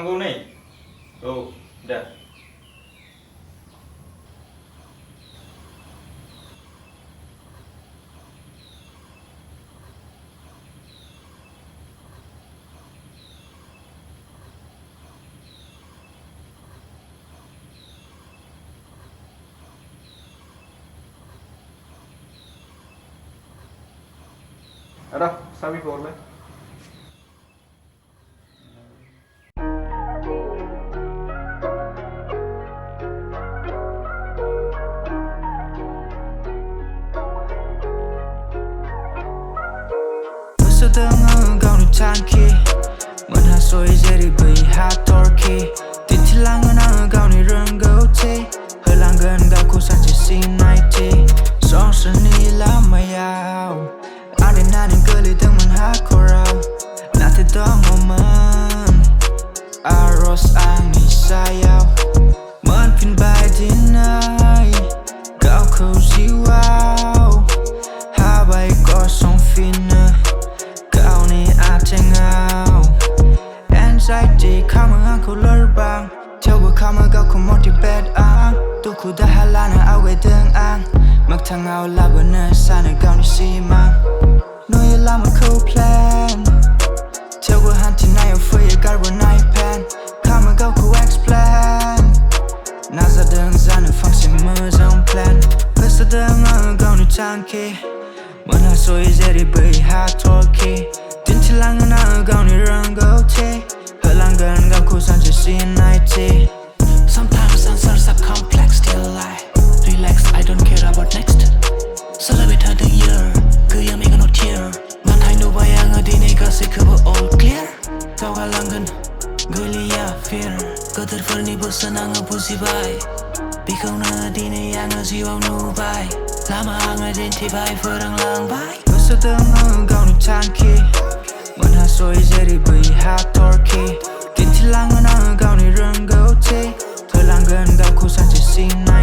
थांनांगौ नै औ दा Ada, sabiku horलाय Doङो गावनि थांखि मोनहास'यै जेरैबो हाथरखि दिन्थिलांगोन आङो गावनि रोंगौथि होलांगोन गावखौ सानसे सिनायथि संसारनि लामायाव आन्दायनानै गोलैदोंमोन हाखराव नाथाय दङमोन आरज आंनि सायाव मोनफिनबाय दिनै गावखौ जिउआव हाबाय गसंफिनो Anxiety खामो आंखौ लोरबां थेवबो खामो गावखौ motivate आं दुखु दाहा लाना आवगायदों आं मोगथाङाव लाबोनो सानो गावनि सिमां नुयो लामाखौ plan थेवबो हान्थिनायाव फैयो गारबोनाय पेन खामो गावखौ explain नाजादों जानो फांसे मोजां plan होसोदों आङो गावनि थांखि मोनहास'यै जेरैबो हाथरखि दिन्थिलांगोन आङो गावनि रोंगौथि होलांगोन गावखौ सानसे सिनायथि Sometimes answers are complex till I relax, I don't care about next सोलायबाय थादों year गैया मेगनाव tear नाथाय नुबाय आङो दिनै गासैखौबो all clear दावगालांगोन गैलिया fear गोदोरफोरनि बोसोन आङो बुजिबाय बेखौनो दिनै आङो जिउआव नुबाय लामा आङो दिन्थिबाय फोरोंलांबाय होसोदों आङो गावनि थांखि मोनहास'यै जेरैबो हाथरखि दिन्थिलांगोन आङो गावनि रोंगौथि होलांगोन गावखौ सानसे सिनायथि